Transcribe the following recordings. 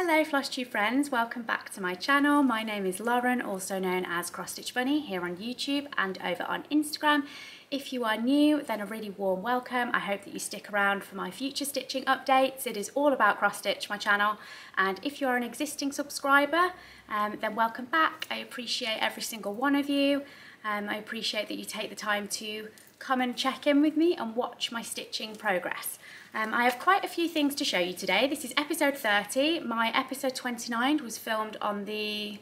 Hello Flosstube friends, welcome back to my channel. My name is Lauren, also known as Cross Stitch Bunny here on YouTube and over on Instagram. If you are new, then a really warm welcome. I hope that you stick around for my future stitching updates. It is all about cross stitch, my channel, and if you are an existing subscriber, then welcome back. I appreciate every single one of you. I appreciate that you take the time to come and check in with me and watch my stitching progress. I have quite a few things to show you today. This is episode 30. My episode 29 was filmed on the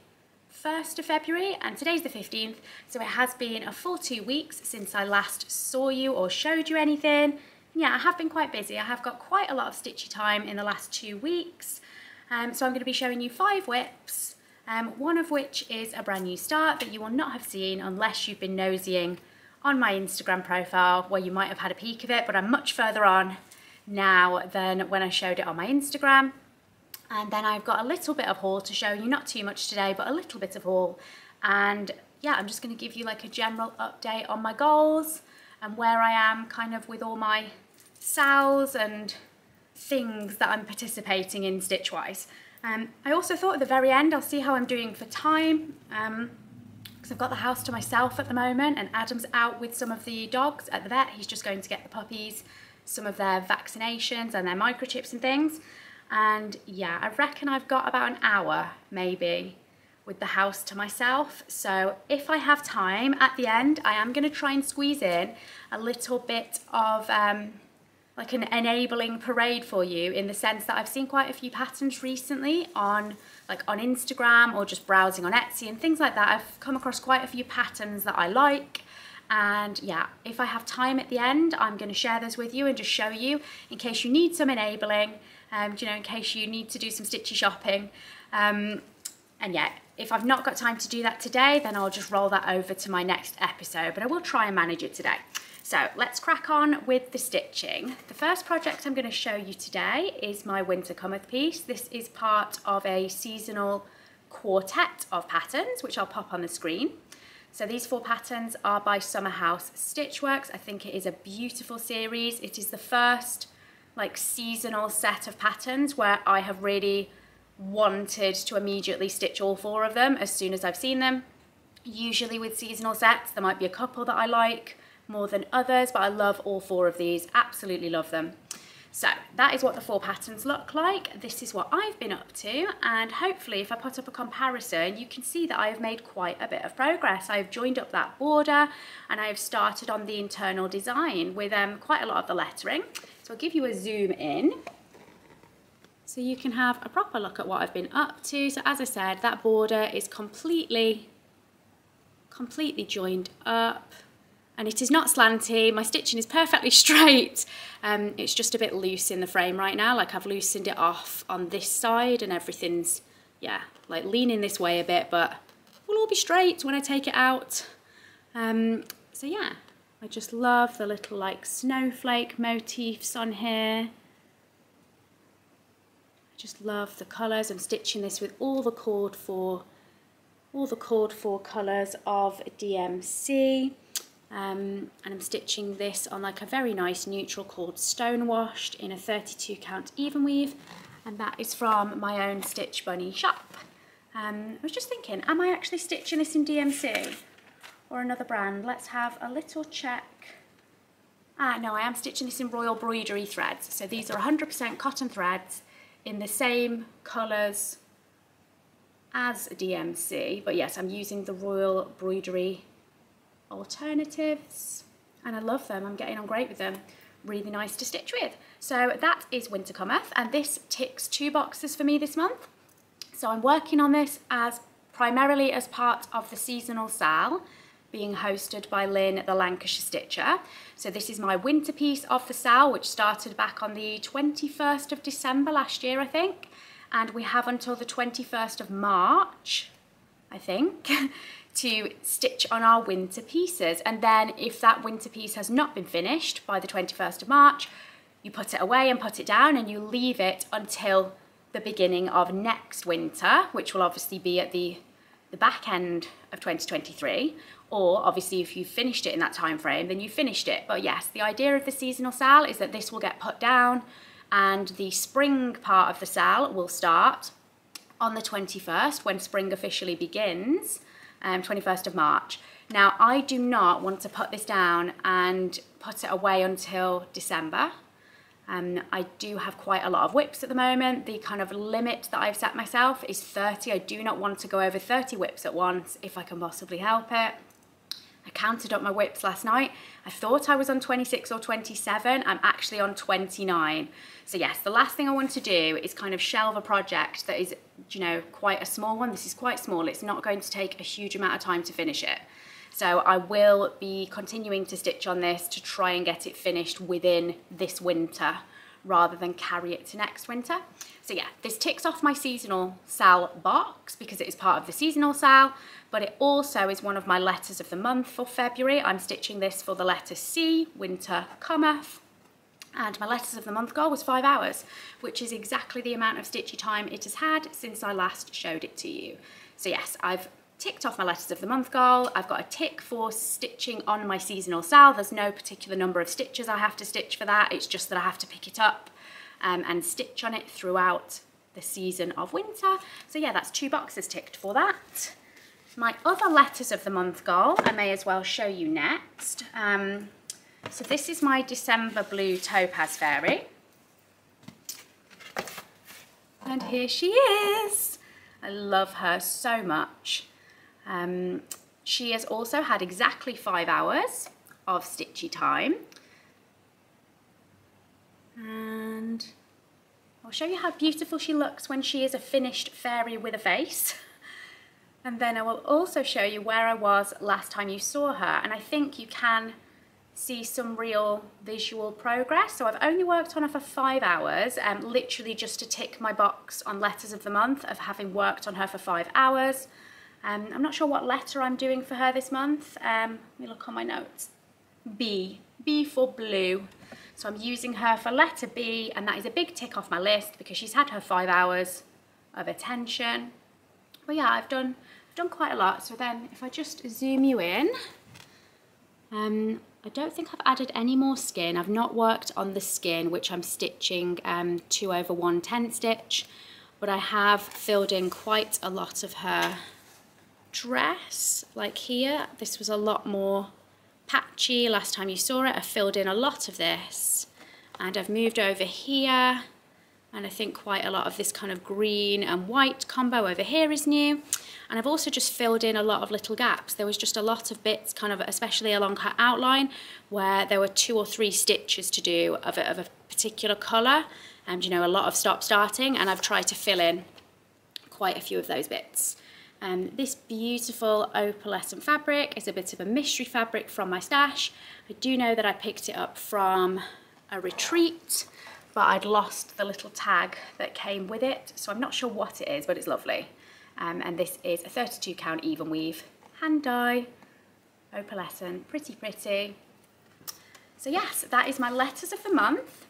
1st of February and today's the 15th, so it has been a full 2 weeks since I last saw you or showed you anything. Yeah, I have been quite busy. I have got quite a lot of stitchy time in the last 2 weeks. So I'm going to be showing you 5 whips, one of which is a brand new start that you will not have seen unless you've been nosying on my Instagram profile, where you might have had a peek of it, but I'm much further on now than when I showed it on my Instagram. And then I've got a little bit of haul to show you, not too much today, but a little bit of haul. And yeah, I'm just going to give you like a general update on my goals and where I am kind of with all my sales and things that I'm participating in stitch-wise. I also thought at the very end I'll see how I'm doing for time, because I've got the house to myself at the moment and Adam's out with some of the dogs at the vet. He's just going to get the puppies some of their vaccinations and their microchips and things. And yeah, I reckon I've got about an hour maybe with the house to myself. So if I have time at the end, I am going to try and squeeze in a little bit of like an enabling parade for you, in the sense that I've seen quite a few patterns recently on Instagram or just browsing on Etsy and things like that. I've come across quite a few patterns that I like. And yeah, if I have time at the end, I'm going to share those with you and just show you in case you need some enabling, you know, in case you need to do some stitchy shopping. And yeah, if I've not got time to do that today, then I'll just roll that over to my next episode, but I will try and manage it today. So let's crack on with the stitching. The first project I'm going to show you today is my winter Cometh piece. This is part of a seasonal quartet of patterns, which I'll pop on the screen. So these 4 patterns are by Summer House Stitchworks. I think it is a beautiful series. It is the first like seasonal set of patterns where I have really wanted to immediately stitch all 4 of them as soon as I've seen them. Usually with seasonal sets, there might be a couple that I like more than others, but I love all 4 of these, absolutely love them. So that is what the 4 patterns look like. This is what I've been up to, and hopefully if I put up a comparison, you can see that I have made quite a bit of progress. I've joined up that border and I have started on the internal design with quite a lot of the lettering. So I'll give you a zoom in so you can have a proper look at what I've been up to. So as I said, that border is completely joined up. And it is not slanty, my stitching is perfectly straight. It's just a bit loose in the frame right now, like I've loosened it off on this side and everything's, yeah, like leaning this way a bit, but we'll all be straight when I take it out. So yeah, I just love the little like snowflake motifs on here. I just love the colours. I'm stitching this with all the cord 4 colours of DMC. And I'm stitching this on like a very nice neutral cord stonewashed in a 32 count even weave, and that is from my own Stitch Bunny shop. I was just thinking, am I actually stitching this in DMC or another brand? Let's have a little check. No, I am stitching this in Royal Broidery threads. So these are 100% cotton threads in the same colours as DMC, but yes, I'm using the Royal Broidery alternatives and I love them. I'm getting on great with them. Really nice to stitch with. So that is Winter Cometh, and this ticks 2 boxes for me this month. So I'm working on this as primarily as part of the seasonal sale being hosted by Lynn, the Lancashire Stitcher. So this is my winter piece of the sale, which started back on the 21st of December last year, I think, and we have until the 21st of March, I think, to stitch on our winter pieces. And then if that winter piece has not been finished by the 21st of March, you put it away and put it down and you leave it until the beginning of next winter, which will obviously be at the back end of 2023. Or obviously if you finished it in that time frame, then you finished it. But yes, the idea of the seasonal sale is that this will get put down and the spring part of the sale will start on the 21st, when spring officially begins, 21st of March. Now, I do not want to put this down and put it away until December. I do have quite a lot of whips at the moment. The kind of limit that I've set myself is 30. I do not want to go over 30 whips at once if I can possibly help it. I counted up my whips last night. I thought I was on 26 or 27. I'm actually on 29. So yes, the last thing I want to do is kind of shelve a project that is, you know, quite a small one. This is quite small. It's not going to take a huge amount of time to finish it. So I will be continuing to stitch on this to try and get it finished within this winter rather than carry it to next winter. So yeah, this ticks off my seasonal sal box because it is part of the seasonal sal, but it also is one of my letters of the month for February. I'm stitching this for the letter C, winter Cometh, and my letters of the month goal was 5 hours, which is exactly the amount of stitchy time it has had since I last showed it to you. So yes, I've ticked off my letters of the month goal. I've got a tick for stitching on my seasonal sal. There's no particular number of stitches I have to stitch for that. It's just that I have to pick it up and stitch on it throughout the season of winter. So yeah, that's 2 boxes ticked for that. My other letters of the month goal, I may as well show you next. So this is my December blue topaz fairy. And here she is. I love her so much. She has also had exactly 5 hours of stitchy time. And I'll show you how beautiful she looks when she is a finished fairy with a face. And then I will also show you where I was last time you saw her. And I think you can see some real visual progress. So I've only worked on her for 5 hours, literally just to tick my box on letters of the month of having worked on her for 5 hours. I'm not sure what letter I'm doing for her this month. Let me look on my notes. B for blue. So I'm using her for letter B, and that is a big tick off my list because she's had her 5 hours of attention. But yeah, I've done quite a lot. So then if I just zoom you in, I don't think I've added any more skin. I've not worked on the skin, which I'm stitching 2/110 stitch, but I have filled in quite a lot of her dress. Like here, this was a lot more patchy last time you saw it. I filled in a lot of this, and I've moved over here, and I think quite a lot of this kind of green and white combo over here is new. And I've also just filled in a lot of little gaps. There was just a lot of bits kind of, especially along her outline, where there were 2 or 3 stitches to do of a particular colour, and you know, a lot of stop starting, and I've tried to fill in quite a few of those bits. This beautiful opalescent fabric is a bit of a mystery fabric from my stash. I do know that I picked it up from a retreat, but I'd lost the little tag that came with it, so I'm not sure what it is, but it's lovely. And this is a 32 count even weave, hand dye, opalescent, pretty pretty. So yes, that is my letters of the month,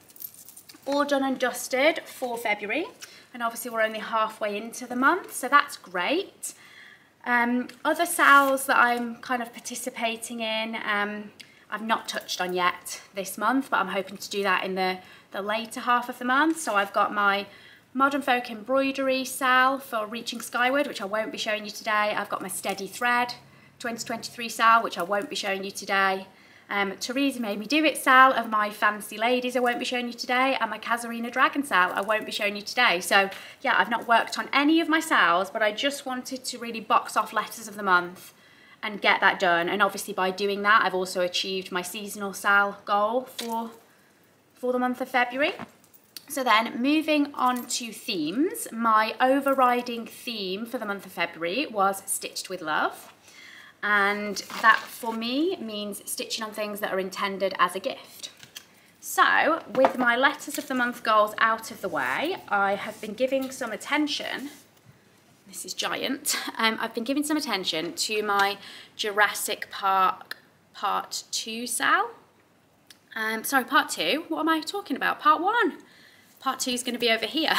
all done and dusted for February. And obviously we're only halfway into the month, so that's great. Other sals that I'm kind of participating in, I've not touched on yet this month, but I'm hoping to do that in the later half of the month. So I've got my Modern Folk Embroidery sal for Reaching Skyward, which I won't be showing you today. I've got my Steady Thread 2023 sal, which I won't be showing you today. Teresa Made Me Do It sal of my Fancy Ladies I won't be showing you today, and my Kazarina Dragon sal I won't be showing you today. So yeah, I've not worked on any of my sals, but I just wanted to really box off letters of the month and get that done. And obviously by doing that, I've also achieved my seasonal sal goal for the month of February. So then moving on to themes, my overriding theme for the month of February was Stitched with Love. And that for me means stitching on things that are intended as a gift. So with my letters of the month goals out of the way, I have been giving some attention, this is giant, I've been giving some attention to my Jurassic Park Part 2 sal. Sorry, Part 2, what am I talking about? Part 1. Part 2 is going to be over here.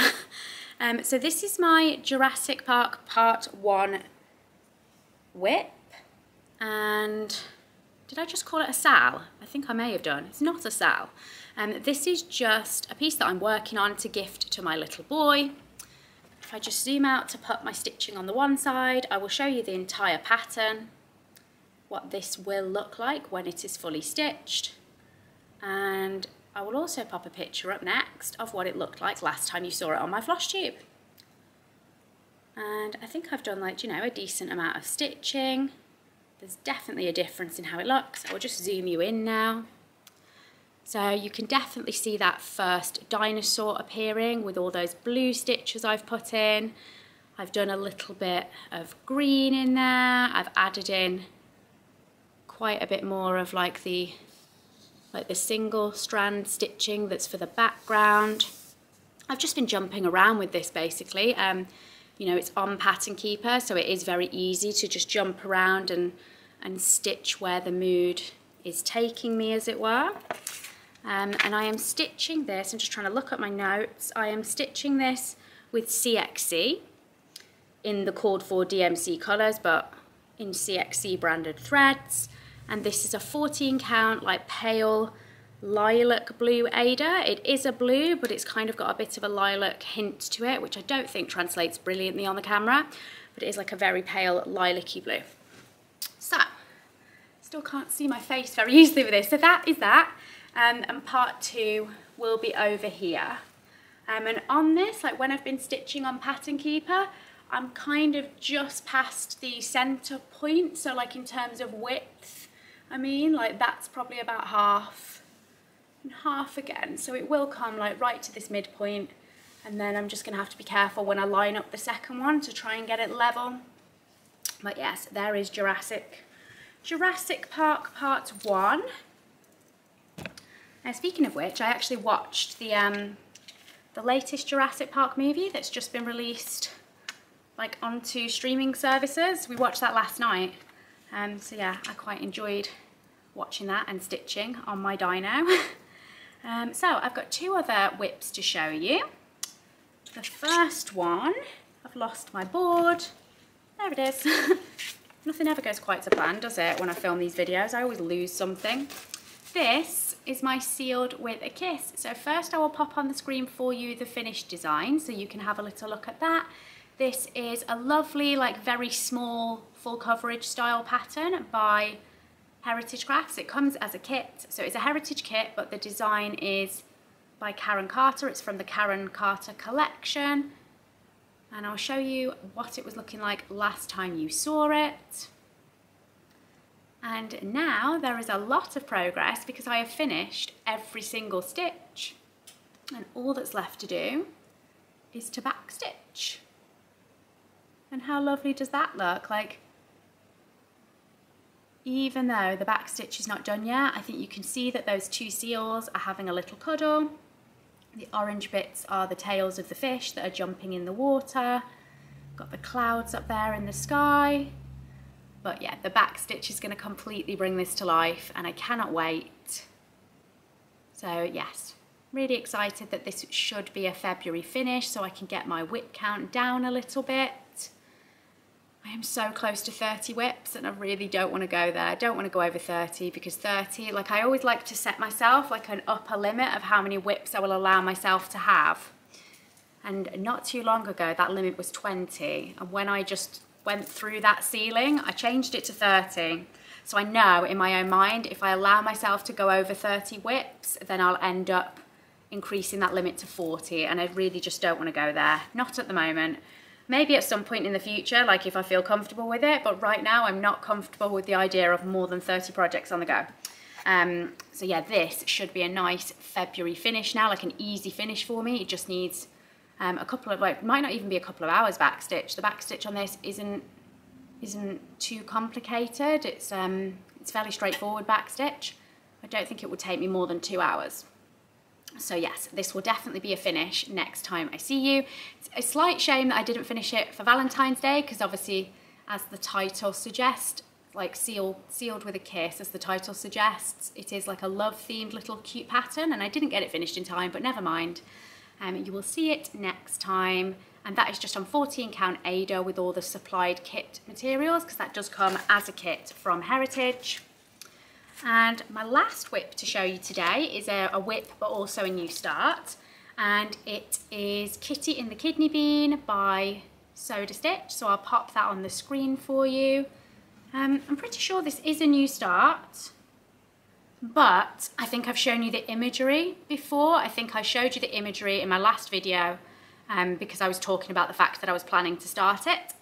So this is my Jurassic Park Part 1 whip. And did I just call it a sal? I think I may have done. It's not a sal. This is just a piece that I'm working on to gift to my little boy. if I just zoom out to put my stitching on the one side, I will show you the entire pattern, what this will look like when it is fully stitched. And I will also pop a picture up next of what it looked like last time you saw it on my Flosstube. And I think I've done, like, you know, a decent amount of stitching. There's definitely a difference in how it looks. I'll just zoom you in now. So you can definitely see that first dinosaur appearing with all those blue stitches I've put in. I've done a little bit of green in there. I've added in quite a bit more of like the single strand stitching that's for the background. I've just been jumping around with this basically. You know, it's on Pattern Keeper, so it is very easy to just jump around and stitch where the mood is taking me, as it were. And I am stitching this, I'm just trying to look at my notes, I am stitching this with CXC in the called for DMC colours, but in CXC branded threads. And this is a 14 count, like pale lilac blue Ada. It is a blue, but it's kind of got a bit of a lilac hint to it, which I don't think translates brilliantly on the camera, but it is like a very pale lilac-y blue. So, still can't see my face very easily with this. So that is that. And part 2 will be over here. And on this, like when I've been stitching on Pattern Keeper, I'm kind of just past the center point. So like in terms of width, I mean, like that's probably about half and half again. So it will come like right to this midpoint. And then I'm just gonna have to be careful when I line up the second one to try and get it level. But yes, there is Jurassic Park Part 1. Now, speaking of which, I actually watched the latest Jurassic Park movie that's just been released like onto streaming services. We watched that last night. So yeah, I quite enjoyed watching that and stitching on my dino. So I've got 2 other whips to show you. The first one, I've lost my board. There it is. Nothing ever goes quite to plan, does it, when I film these videos? I always lose something. This is my Sealed with a Kiss. So first I will pop on the screen for you the finished design so you can have a little look at that. This is a lovely, like very small, full coverage style pattern by Heritage Crafts. It comes as a kit, so it's a heritage kit, but the design is by Karen Carter. It's from the Karen Carter collection. And I'll show you what it was looking like last time you saw it. And now there is a lot of progress because I have finished every single stitch. And all that's left to do is to backstitch. And how lovely does that look? Like, even though the backstitch is not done yet, I think you can see that those 2 seals are having a little cuddle. The orange bits are the tails of the fish that are jumping in the water. Got the clouds up there in the sky. But yeah, the backstitch is going to completely bring this to life and I cannot wait. So yes, really excited that this should be a February finish so I can get my whip count down a little bit. I am so close to 30 whips and I really don't want to go there. I don't want to go over 30 because 30, like I always like to set myself like an upper limit of how many whips I will allow myself to have. And not too long ago, that limit was 20. And when I just went through that ceiling, I changed it to 30. So I know in my own mind, if I allow myself to go over 30 whips, then I'll end up increasing that limit to 40. And I really just don't want to go there. Not at the moment. Maybe at some point in the future, like if I feel comfortable with it, but right now I'm not comfortable with the idea of more than 30 projects on the go. So yeah, this should be a nice February finish now, like an easy finish for me. It just needs a couple of, like, might not even be a couple of hours backstitch. The backstitch on this isn't too complicated. It's fairly straightforward backstitch. I don't think it would take me more than 2 hours. So yes, this will definitely be a finish next time I see you. It's a slight shame that I didn't finish it for Valentine's Day because obviously, as the title suggests, like sealed with a kiss, as the title suggests, it is like a love-themed little cute pattern and I didn't get it finished in time, but never mind. You will see it next time. And that is just on 14 count Ada with all the supplied kit materials because that does come as a kit from Heritage. And my last whip to show you today is a whip, but also a new start. and it is Kitty in the Kidney Bean by Stitche. So I'll pop that on the screen for you. I'm pretty sure this is a new start, but I think I've shown you the imagery before. I think I showed you the imagery in my last video because I was talking about the fact that I was planning to start it.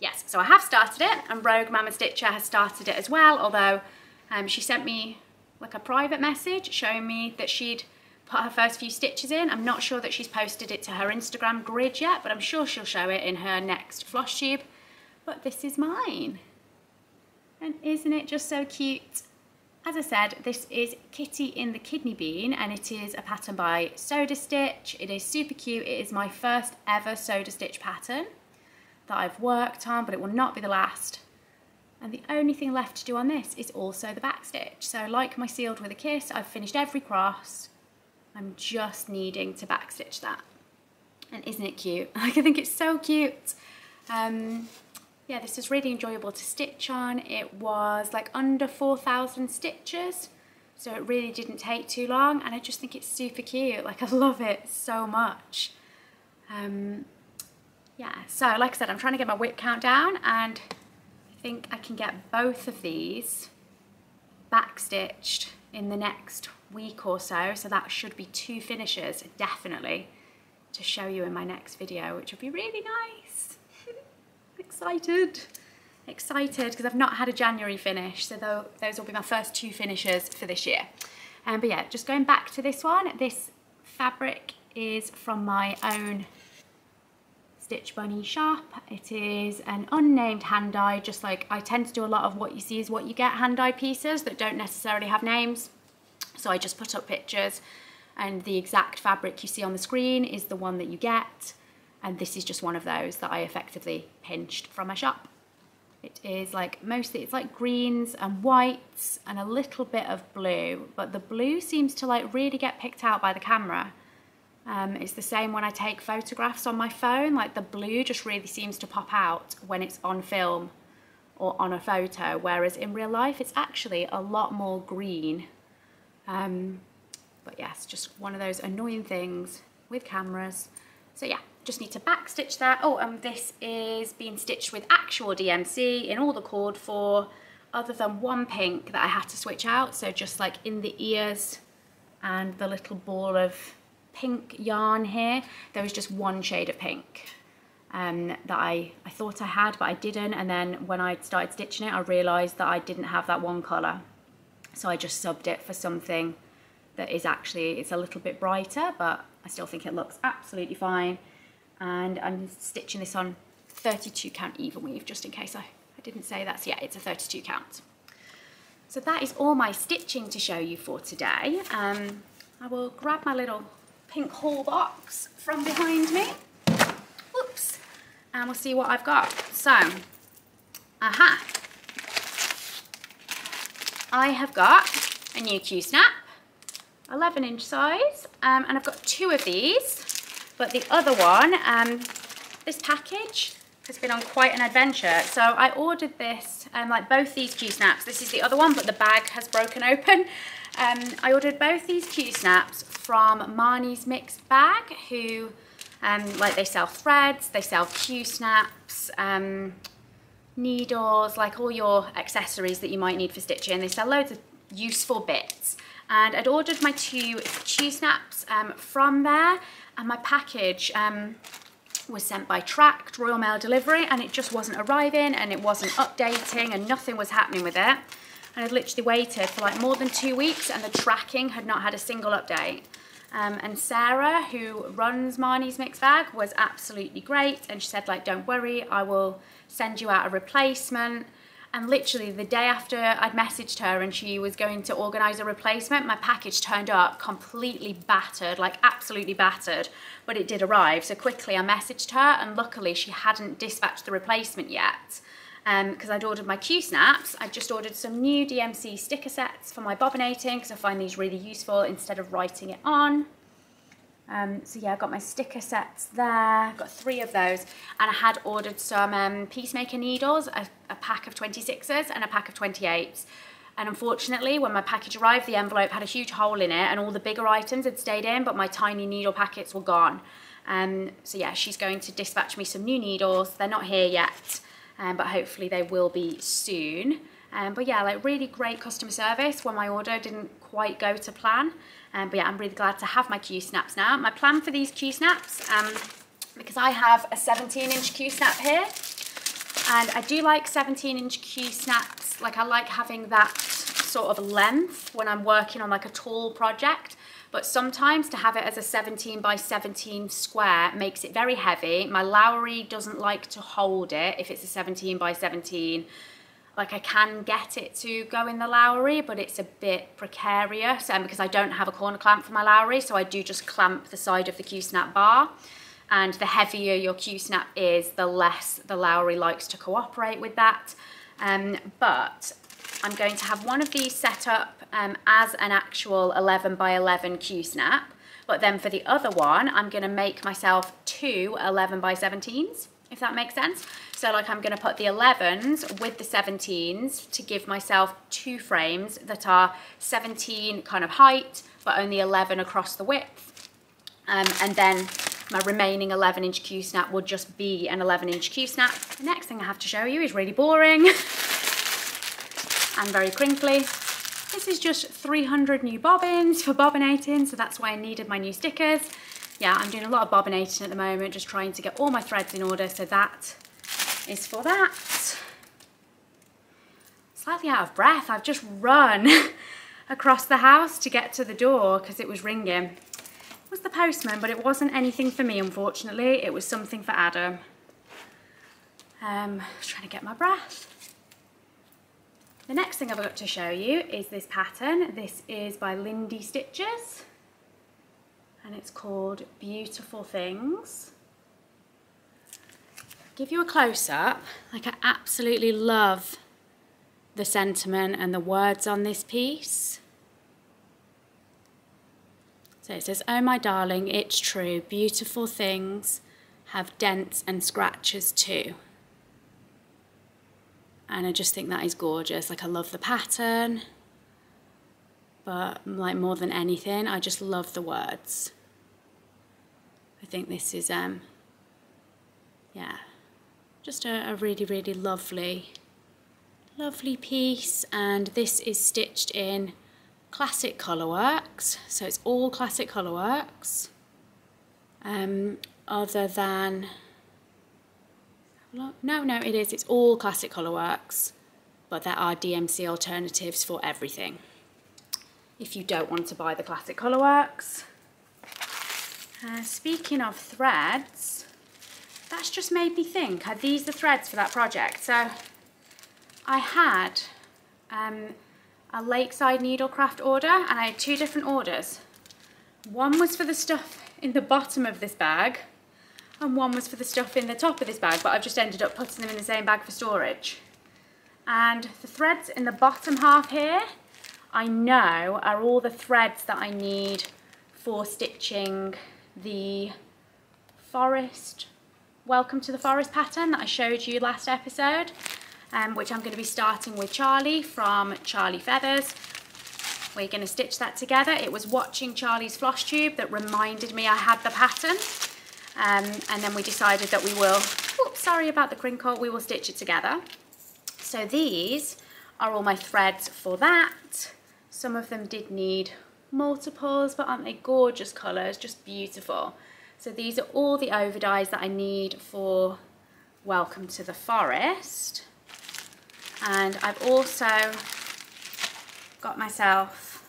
Yes, so I have started it, and Rogue Mama Stitcher has started it as well, although she sent me like a private message showing me that she'd put her first few stitches in. I'm not sure that she's posted it to her Instagram grid yet, but I'm sure she'll show it in her next Flosstube. But this is mine. And isn't it just so cute? As I said, this is Kitty in the Kidney Bean, and it is a pattern by Stitche. It is super cute. It is my first ever Stitche pattern that I've worked on, but it will not be the last. And the only thing left to do on this is also the back stitch. So like my Sealed with a Kiss, I've finished every cross. I'm just needing to backstitch that. And isn't it cute? Like, I think it's so cute. Yeah, this is really enjoyable to stitch on. It was like under 4,000 stitches, so it really didn't take too long, and I just think it's super cute. Like, I love it so much. Yeah, so like I said, I'm trying to get my whip count down, and I think I can get both of these backstitched in the next week or so, so that should be 2 finishes definitely to show you in my next video, which would be really nice. Excited because I've not had a January finish, so those will be my first 2 finishes for this year. But yeah, just going back to this one, this fabric is from my own Stitch Bunny shop. It is an unnamed hand dye, just like I tend to do a lot of what you see is what you get hand dye pieces that don't necessarily have names. So I just put up pictures, and the exact fabric you see on the screen is the one that you get. And this is just one of those that I effectively pinched from my shop. It is like mostly, it's like greens and whites and a little bit of blue, but the blue seems to like really get picked out by the camera. It's the same when I take photographs on my phone, like the blue just really seems to pop out when it's on film or on a photo, whereas in real life it's actually a lot more green. But yes, just one of those annoying things with cameras. So yeah, just need to backstitch that. Oh, and this is being stitched with actual DMC in all the cord for, other than one pink that I had to switch out. So just like in the ears and the little ball of pink yarn here, there was just one shade of pink that I thought I had, but I didn't. And then when I started stitching it, I realized that I didn't have that one color. So I just subbed it for something that is actually, it's a little bit brighter, but I still think it looks absolutely fine. And I'm stitching this on 32 count even weave, just in case I didn't say that. So yeah, it's a 32 count. So that is all my stitching to show you for today. I will grab my little pink haul box from behind me. Whoops. And we'll see what I've got. So, aha. I have got a new Q-snap, 11-inch size, and I've got 2 of these, but the other one, this package has been on quite an adventure. So I ordered this, like both these Q-snaps. This is the other one, but the bag has broken open. I ordered both these Q-snaps from Marnie's Mixed Bag, who, like, they sell threads, they sell Q-snaps, needles, like all your accessories that you might need for stitching. They sell loads of useful bits. And I'd ordered my 2 Q-snaps from there, and my package was sent by tracked Royal Mail delivery, and it just wasn't arriving, and it wasn't updating, and nothing was happening with it. And I'd literally waited for like more than 2 weeks, and the tracking had not had a single update. And Sarah, who runs Marnie's Mixed Bag, was absolutely great, and she said, like, don't worry, I will send you out a replacement. And literally the day after I'd messaged her and she was going to organise a replacement, my package turned up completely battered, like absolutely battered, but it did arrive. So quickly I messaged her, and luckily she hadn't dispatched the replacement yet. Because I'd ordered my Q-snaps. I just ordered some new DMC sticker sets for my bobbinating, because I find these really useful instead of writing it on. So yeah, I've got my sticker sets there. I've got 3 of those, and I had ordered some Peacemaker needles, a pack of 26s and a pack of 28s. and unfortunately when my package arrived, the envelope had a huge hole in it and all the bigger items had stayed in, but my tiny needle packets were gone. So yeah, she's going to dispatch me some new needles. They're not here yet, but hopefully they will be soon. But yeah, like really great customer service when my order didn't quite go to plan. But yeah, I'm really glad to have my Q-snaps now. My plan for these Q-snaps, because I have a 17-inch Q-snap here, and I do like 17-inch Q-snaps. Like I like having that sort of length when I'm working on like a tall project, but sometimes to have it as a 17 by 17 square makes it very heavy. My Lowry doesn't like to hold it if it's a 17 by 17. Like I can get it to go in the Lowry, but it's a bit precarious, because I don't have a corner clamp for my Lowry, so I do just clamp the side of the Q-snap bar. And the heavier your Q-snap is, the less the Lowry likes to cooperate with that. But I'm going to have one of these set up as an actual 11 by 11 Q-snap, but then for the other one, I'm going to make myself two 11 by 17s, if that makes sense. So like I'm going to put the 11s with the 17s to give myself two frames that are 17 kind of height, but only 11 across the width. And then my remaining 11-inch Q-snap would just be an 11-inch Q-snap. The next thing I have to show you is really boring and very crinkly. This is just 300 new bobbins for bobbinating, so that's why I needed my new stickers. Yeah, I'm doing a lot of bobbinating at the moment, just trying to get all my threads in order, so that is for that. Slightly out of breath, I've just run across the house to get to the door because it was ringing. It was the postman, but it wasn't anything for me, unfortunately. It was something for Adam. I was trying to get my breath. The next thing I've got to show you is this pattern. This is by Lindy Stitches, and it's called Beautiful Things. Give you a close-up. Like I absolutely love the sentiment and the words on this piece. So it says, "Oh my darling, it's true, beautiful things have dents and scratches too." And I just think that is gorgeous. Like I love the pattern, but like more than anything, I just love the words. I think this is, yeah, just a really, really lovely piece. And this is stitched in classic colourworks, so it's all classic colourworks, other than, no, it's all classic colourworks, but there are DMC alternatives for everything if you don't want to buy the classic colourworks. Speaking of threads, that's just made me think, are these the threads for that project? So I had a Lakeside Needlecraft order, and I had two different orders. One was for the stuff in the bottom of this bag, and one was for the stuff in the top of this bag, but I've just ended up putting them in the same bag for storage. And the threads in the bottom half here, I know are all the threads that I need for stitching the forest, Welcome to the Forest pattern that I showed you last episode, which I'm going to be starting with Charlie from Charlie Feathers. We're going to stitch that together. It was watching Charlie's Flosstube that reminded me I had the pattern, and then we decided that we will, oops, sorry about the crinkle, we will stitch it together. So these are all my threads for that. Some of them did need multiples, but aren't they gorgeous colours, just beautiful. So these are all the overdyes that I need for Welcome to the Forest. And I've also got myself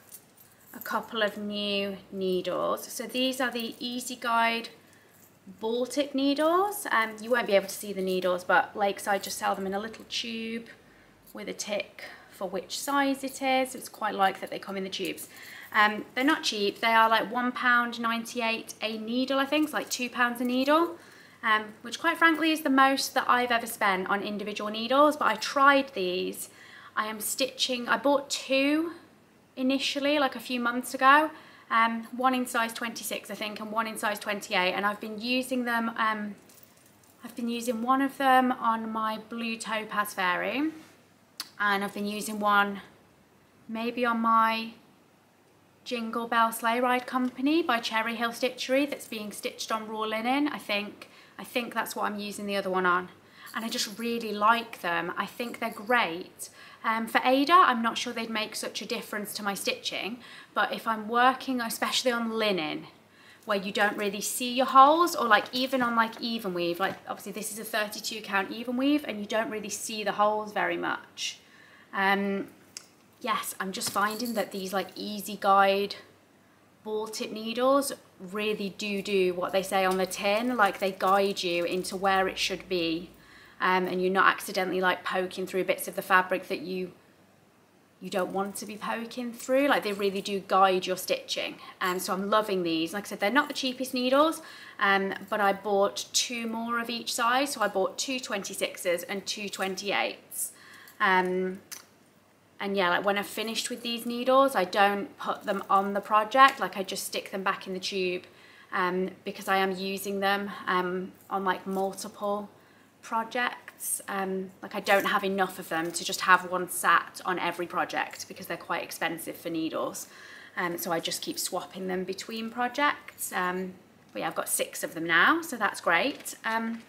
a couple of new needles. So these are the Easy Guide Baltic needles. You won't be able to see the needles, but Lakeside just sell them in a little tube with a tick for which size it is. It's quite like that they come in the tubes. They're not cheap. They are like £1.98 a needle, I think. It's like £2 a needle, which quite frankly is the most that I've ever spent on individual needles. But I tried these. I am stitching, I bought two initially, like a few months ago. One in size 26, I think, and one in size 28. And I've been using them, I've been using one of them on my blue topaz fairy. And I've been using one maybe on my Jingle Bell Sleigh Ride Company by Cherry Hill Stitchery that's being stitched on raw linen. I think that's what I'm using the other one on. And I just really like them. I think they're great. For Ada, I'm not sure they'd make such a difference to my stitching, but if I'm working especially on linen, where you don't really see your holes, or like even on like even weave, like obviously this is a 32 count even weave and you don't really see the holes very much. Yes, I'm just finding that these like easy guide ball tip needles really do what they say on the tin, like they guide you into where it should be. And you're not accidentally like poking through bits of the fabric that you don't want to be poking through. Like they really do guide your stitching. So I'm loving these. Like I said, they're not the cheapest needles, but I bought 2 more of each size. So I bought 2 26s and 2 28s. And yeah, like when I've finished with these needles, I don't put them on the project. Like I just stick them back in the tube because I am using them on like multiple projects. Like I don't have enough of them to just have one sat on every project because they're quite expensive for needles. So I just keep swapping them between projects. But yeah, I've got 6 of them now, so that's great. And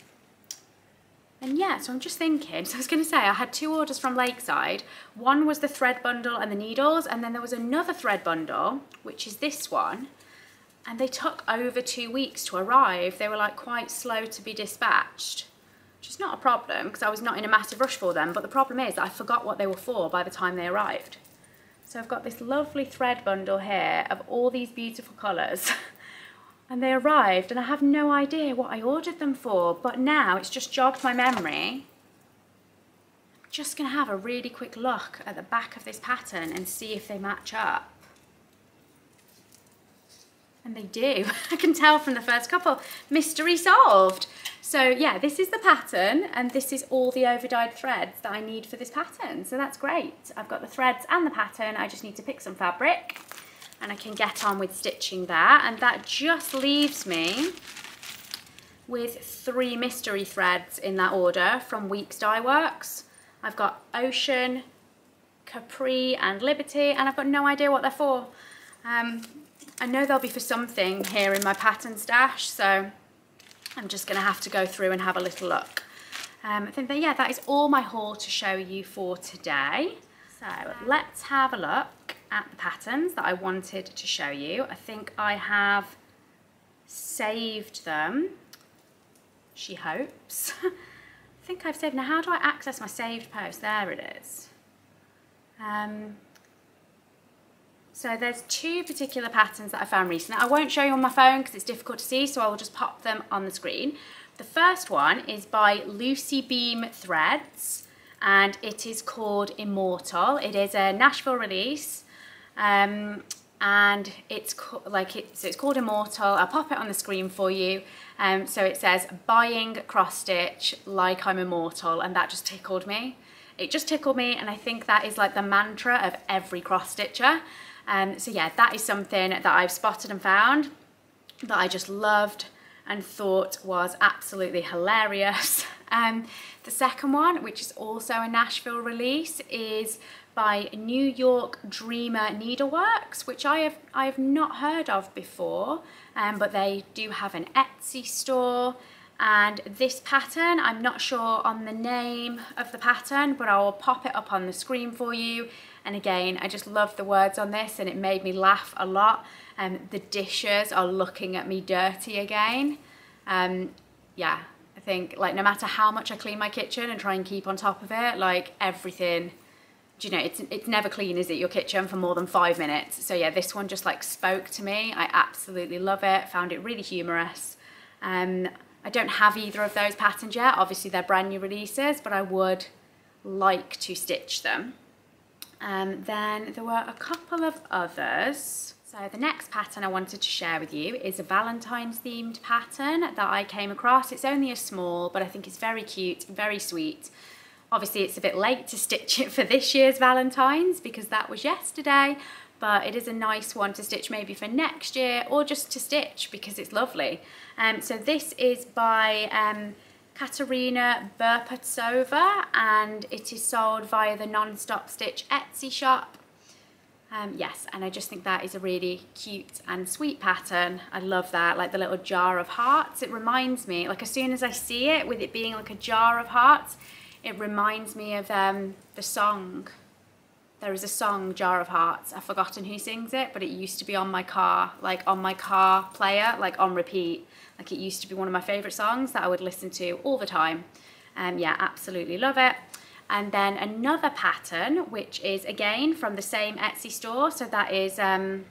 yeah, so I'm just thinking, so I was going to say I had 2 orders from Lakeside. One was the thread bundle and the needles, and then there was another thread bundle, which is this one. And they took over 2 weeks to arrive. They were like quite slow to be dispatched. Which is not a problem because I was not in a massive rush for them, but the problem is that I forgot what they were for by the time they arrived. So I've got this lovely thread bundle here of all these beautiful colours and they arrived and I have no idea what I ordered them for, but now it's just jogged my memory. I'm just going to have a really quick look at the back of this pattern and see if they match up. And they do. I can tell from the first couple. Mystery solved. So yeah, this is the pattern and this is all the overdyed threads that I need for this pattern. So that's great. I've got the threads and the pattern. I just need to pick some fabric and I can get on with stitching that. And that just leaves me with 3 mystery threads in that order from Weeks Dye Works. I've got Ocean, Capri and Liberty, and I've got no idea what they're for. I know they'll be for something here in my pattern stash, so I'm just going to have to go through and have a little look. I think that, yeah, that is all my haul to show you for today. So let's have a look at the patterns that I wanted to show you. I think I have saved them, she hopes. I think I've saved. Now how do I access my saved post? There it is. So there's 2 particular patterns that I found recently. I won't show you on my phone because it's difficult to see, so I will just pop them on the screen. The first one is by Lucy Beam Threads and it is called Immortal. It is a Nashville release and it's called Immortal. I'll pop it on the screen for you. So it says buying cross stitch like I'm immortal, and that just tickled me. It just tickled me, and I think that is like the mantra of every cross stitcher. So yeah, that is something that I've spotted and found that I just loved and thought was absolutely hilarious. The second one, which is also a Nashville release, is by New York Dreamer Needleworks, which I have not heard of before, but they do have an Etsy store. And this pattern, I'm not sure on the name of the pattern, but I will pop it up on the screen for you. And again, I just love the words on this and it made me laugh a lot. The dishes are looking at me dirty again. Yeah, I think like no matter how much I clean my kitchen and try and keep on top of it, like everything, do you know, it's never clean, is it, your kitchen, for more than 5 minutes. So yeah, this one just like spoke to me. I absolutely love it, found it really humorous. I don't have either of those patterns yet. Obviously they're brand new releases, but I would like to stitch them. Then there were a couple of others. So the next pattern I wanted to share with you is a Valentine's themed pattern that I came across. It's only a small, but I think it's very cute, very sweet. Obviously it's a bit late to stitch it for this year's Valentine's because that was yesterday, but it is a nice one to stitch maybe for next year or just to stitch because it's lovely. So this is by Katerina Petunova and it is sold via the Non-Stop Stitch Etsy shop. Yes, and I just think that is a really cute and sweet pattern. I love that, like the little jar of hearts. It reminds me, like as soon as I see it, with it being like a jar of hearts, it reminds me of the song. There is a song, Jar of Hearts. I've forgotten who sings it, but it used to be on my car, like on my car player, like on repeat. Like it used to be one of my favourite songs that I would listen to all the time. Yeah, absolutely love it. And then another pattern, which is again from the same Etsy store. So that is on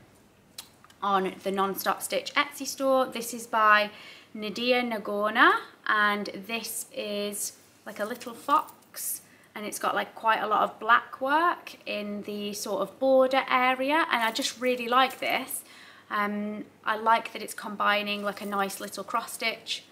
the Non-Stop Stitch Etsy store. This is by Nadia Nagorna, and this is like a little fox, and it's got like quite a lot of black work in the sort of border area, and I just really like this. I like that it's combining like a nice little cross stitch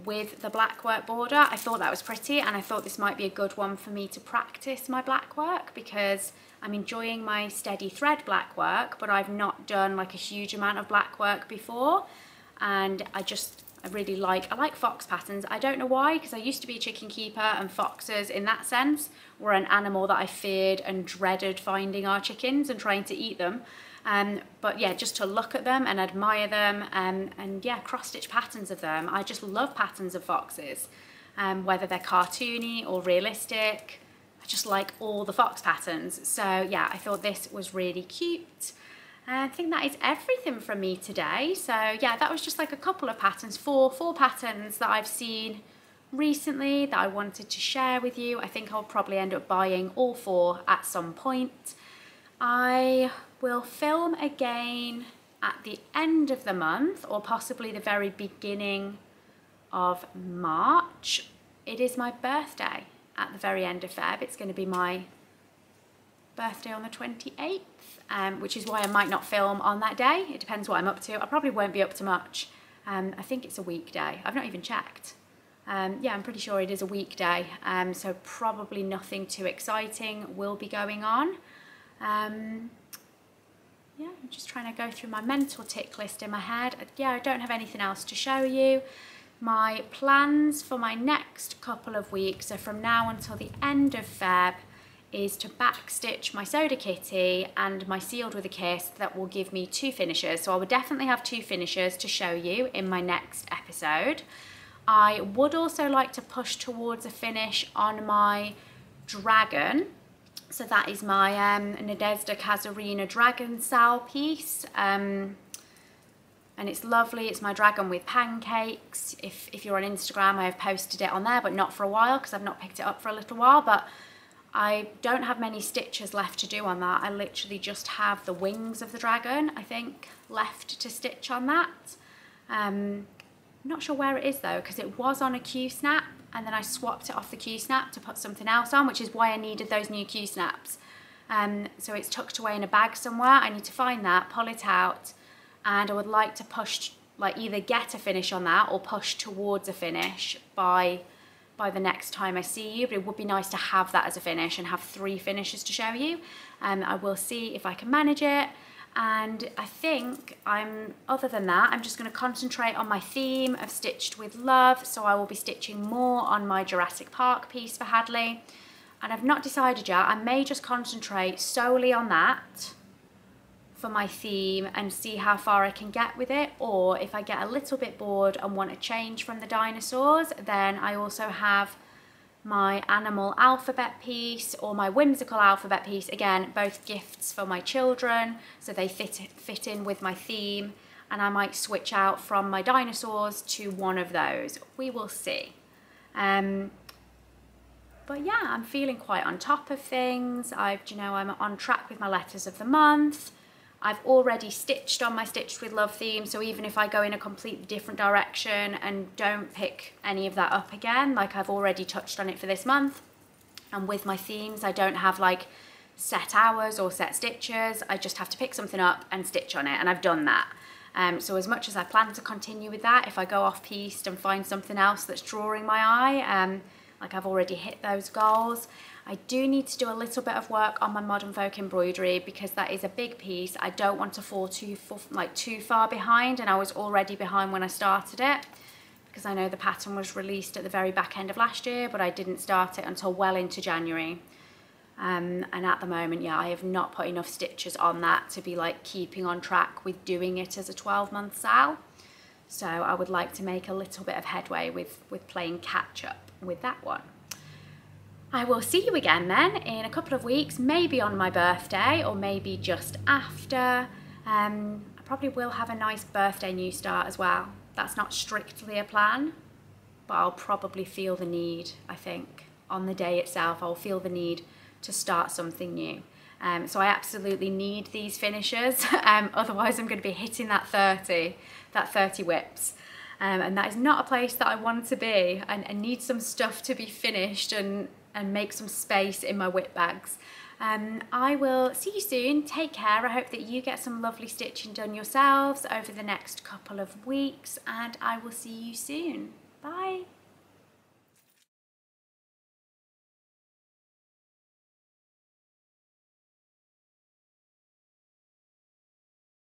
with the black work border. I thought that was pretty, and I thought this might be a good one for me to practice my black work, because I'm enjoying my steady thread black work, but I've not done like a huge amount of black work before, and I really like fox patterns. I don't know why, because I used to be a chicken keeper, and foxes in that sense were an animal that I feared and dreaded finding our chickens and trying to eat them. But yeah, just to look at them and admire them, and yeah, cross-stitch patterns of them. I just love patterns of foxes, whether they're cartoony or realistic. I just like all the fox patterns. So yeah, I thought this was really cute. I think that is everything from me today. So yeah, that was just like a couple of patterns, four patterns that I've seen recently that I wanted to share with you. I think I'll probably end up buying all 4 at some point. I will film again at the end of the month, or possibly the very beginning of March. It is my birthday at the very end of Feb. It's going to be my birthday on the 28th, which is why I might not film on that day. It depends what I'm up to. I probably won't be up to much. I think it's a weekday. I've not even checked. Yeah, I'm pretty sure it is a weekday, so probably nothing too exciting will be going on. Yeah, I'm just trying to go through my mental tick list in my head. Yeah, I don't have anything else to show you. My plans for my next couple of weeks, so from now until the end of Feb, is to backstitch my Soda Kitty and my Sealed with a Kiss. That will give me 2 finishes. So I will definitely have 2 finishes to show you in my next episode. I would also like to push towards a finish on my dragon. So that is my Nadezhda Kazarina Dragon Sal piece. And it's lovely. It's my dragon with pancakes. If you're on Instagram, I have posted it on there, but not for a while because I've not picked it up for a little while. But I don't have many stitches left to do on that. I literally just have the wings of the dragon, I think, left to stitch on that. I'm not sure where it is though, because it was on a Q-snap, and then I swapped it off the Q-snap to put something else on, which is why I needed those new Q-snaps. So it's tucked away in a bag somewhere. I need to find that, pull it out, and I would like to push, like either get a finish on that or push towards a finish by the next time I see you. But it would be nice to have that as a finish and have 3 finishes to show you. I will see if I can manage it. And I think other than that, I'm just going to concentrate on my theme of Stitched with Love. So I will be stitching more on my Jurassic Park piece for Hadley. And I've not decided yet. I may just concentrate solely on that for my theme and see how far I can get with it. Or if I get a little bit bored and want to change from the dinosaurs, then I also have my animal alphabet piece or my whimsical alphabet piece. Again, both gifts for my children, so they fit in with my theme, and I might switch out from my dinosaurs to one of those. We will see. But yeah, I'm feeling quite on top of things. I'm on track with my letters of the month. I've already stitched on my Stitched with Love theme, so even if I go in a completely different direction and don't pick any of that up again, like I've already touched on it for this month. And with my themes, I don't have like set hours or set stitches. I just have to pick something up and stitch on it, and I've done that. So as much as I plan to continue with that, if I go off piste and find something else that's drawing my eye, like I've already hit those goals. I do need to do a little bit of work on my Modern Folk embroidery because that is a big piece. I don't want to fall too far behind, and I was already behind when I started it because I know the pattern was released at the very back end of last year, but I didn't start it until well into January. And at the moment, yeah, I have not put enough stitches on that to be like keeping on track with doing it as a 12-month sale. So I would like to make a little bit of headway with playing catch up with that one. I will see you again then in a couple of weeks, maybe on my birthday or maybe just after. I probably will have a nice birthday new start as well. That's not strictly a plan, but I'll probably feel the need, I think, on the day itself, I'll feel the need to start something new. So I absolutely need these finishers, otherwise I'm going to be hitting that 30 whips. And that is not a place that I want to be. I need some stuff to be finished and make some space in my whip bags. I will see you soon. Take care. I hope that you get some lovely stitching done yourselves over the next couple of weeks, and I will see you soon. Bye.